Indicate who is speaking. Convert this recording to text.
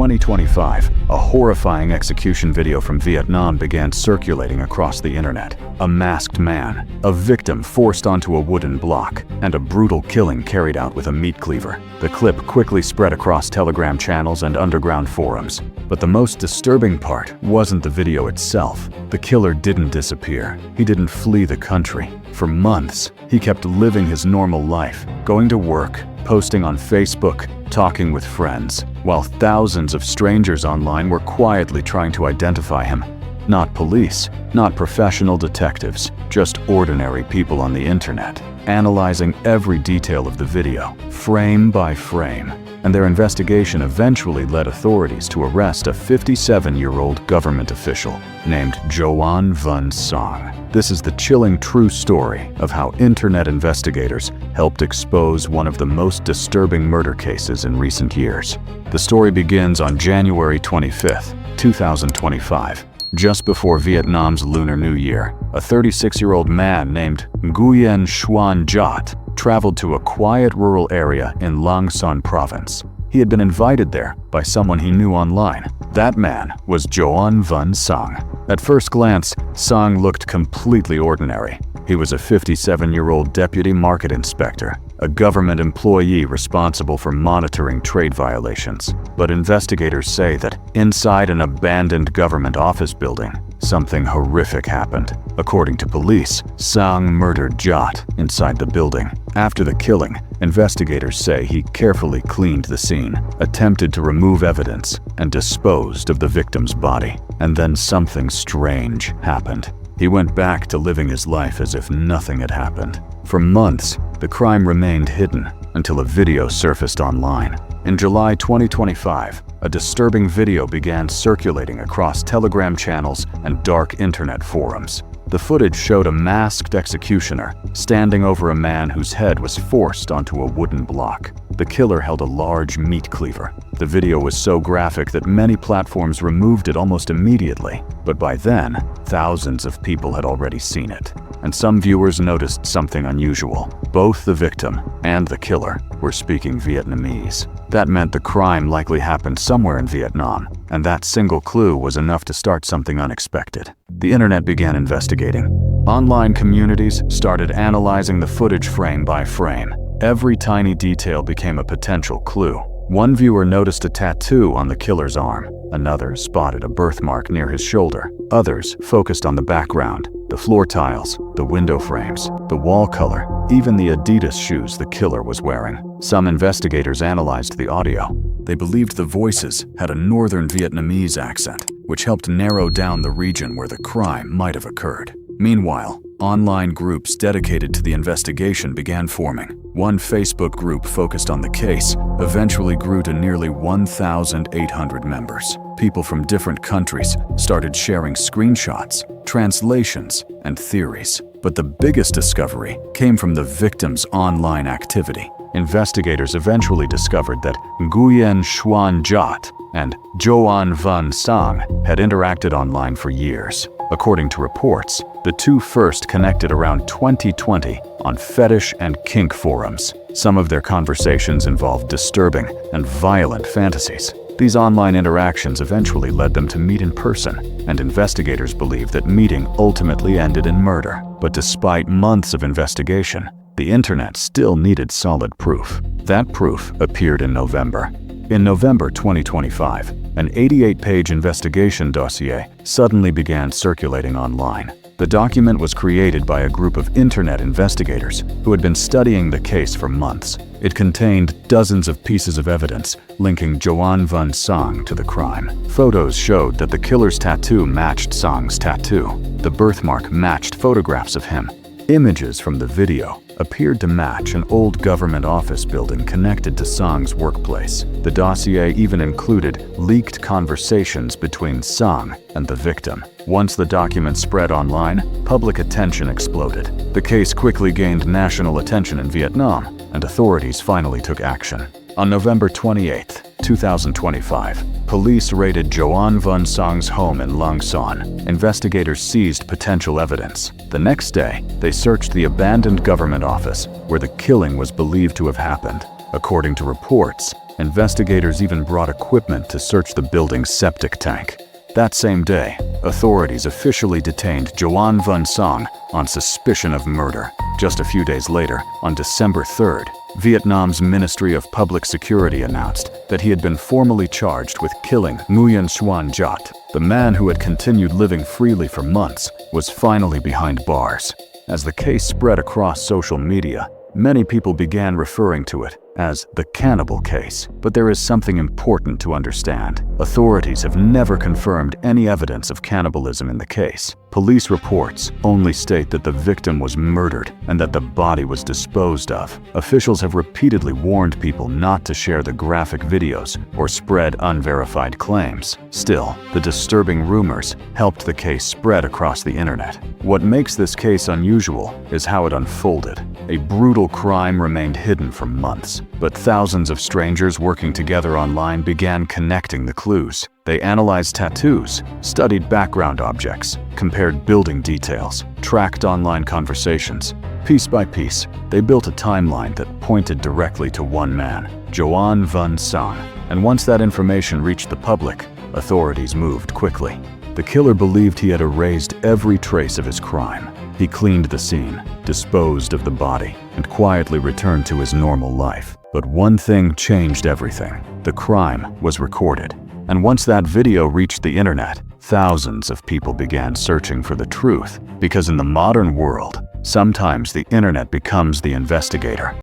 Speaker 1: 2025, a horrifying execution video from Vietnam began circulating across the internet. A masked man, a victim forced onto a wooden block, and a brutal killing carried out with a meat cleaver. The clip quickly spread across Telegram channels and underground forums. But the most disturbing part wasn't the video itself. The killer didn't disappear. He didn't flee the country. For months, he kept living his normal life, going to work, posting on Facebook, talking with friends, while thousands of strangers online were quietly trying to identify him. Not police, not professional detectives, just ordinary people on the internet, analyzing every detail of the video, frame by frame. And their investigation eventually led authorities to arrest a 57-year-old government official named Đoàn Văn Sáng. This is the chilling true story of how internet investigators helped expose one of the most disturbing murder cases in recent years. The story begins on January 25, 2025. Just before Vietnam's Lunar New Year, a 36-year-old man named Nguyễn Xuân Đạt traveled to a quiet rural area in Lang Son province. He had been invited there by someone he knew online. That man was Đoàn Văn Sáng. At first glance, Sáng looked completely ordinary. He was a 57-year-old deputy market inspector, a government employee responsible for monitoring trade violations. But investigators say that inside an abandoned government office building, something horrific happened. According to police, Sáng murdered Đạt inside the building. After the killing, investigators say he carefully cleaned the scene, attempted to remove evidence, and disposed of the victim's body. And then something strange happened. He went back to living his life as if nothing had happened. For months, the crime remained hidden until a video surfaced online. In July 2025, a disturbing video began circulating across Telegram channels and dark internet forums. The footage showed a masked executioner standing over a man whose head was forced onto a wooden block. The killer held a large meat cleaver. The video was so graphic that many platforms removed it almost immediately, but by then, thousands of people had already seen it. And some viewers noticed something unusual. Both the victim and the killer were speaking Vietnamese. That meant the crime likely happened somewhere in Vietnam, and that single clue was enough to start something unexpected. The internet began investigating. Online communities started analyzing the footage frame by frame. Every tiny detail became a potential clue. One viewer noticed a tattoo on the killer's arm. Another spotted a birthmark near his shoulder. Others focused on the background, the floor tiles, the window frames, the wall color, even the Adidas shoes the killer was wearing. Some investigators analyzed the audio. They believed the voices had a northern Vietnamese accent, which helped narrow down the region where the crime might have occurred. Meanwhile, online groups dedicated to the investigation began forming. One Facebook group focused on the case eventually grew to nearly 1,800 members. People from different countries started sharing screenshots, translations, and theories. But the biggest discovery came from the victim's online activity. Investigators eventually discovered that Nguyễn Xuân Đạt and Đoàn Văn Sáng had interacted online for years. According to reports, the two first connected around 2020 on fetish and kink forums. Some of their conversations involved disturbing and violent fantasies. These online interactions eventually led them to meet in person, and investigators believe that meeting ultimately ended in murder. But despite months of investigation, the internet still needed solid proof. That proof appeared in November. In November 2025, an 88-page investigation dossier suddenly began circulating online. The document was created by a group of internet investigators who had been studying the case for months. It contained dozens of pieces of evidence linking Đoàn Văn Sáng to the crime. Photos showed that the killer's tattoo matched Sang's tattoo. The birthmark matched photographs of him. Images from the video appeared to match an old government office building connected to Sang's workplace. The dossier even included leaked conversations between Sang and the victim. Once the document spread online, public attention exploded. The case quickly gained national attention in Vietnam, and authorities finally took action. On November 28, 2025, police raided Đoàn Văn Sáng home in Lang Son. Investigators seized potential evidence. The next day, they searched the abandoned government office where the killing was believed to have happened. According to reports, Investigators even brought equipment to search the building's septic tank. That same day, authorities officially detained Đoàn Văn Sáng on suspicion of murder. Just a few days later, on December 3rd, Vietnam's Ministry of Public Security announced that he had been formally charged with killing Nguyễn Xuân Đạt. The man who had continued living freely for months was finally behind bars. As the case spread across social media, many people began referring to it as the Cannibal case. But there is something important to understand. Authorities have never confirmed any evidence of cannibalism in the case. Police reports only state that the victim was murdered and that the body was disposed of. Officials have repeatedly warned people not to share the graphic videos or spread unverified claims. Still, the disturbing rumors helped the case spread across the internet. What makes this case unusual is how it unfolded. A brutal crime remained hidden for months, but thousands of strangers working together online began connecting the clues. They analyzed tattoos, studied background objects, compared building details, tracked online conversations. Piece by piece, they built a timeline that pointed directly to one man, Đoàn Văn Sáng. And once that information reached the public, authorities moved quickly. The killer believed he had erased every trace of his crime. He cleaned the scene, disposed of the body, and quietly returned to his normal life. But one thing changed everything. The crime was recorded. And once that video reached the internet, thousands of people began searching for the truth. Because in the modern world, sometimes the internet becomes the investigator.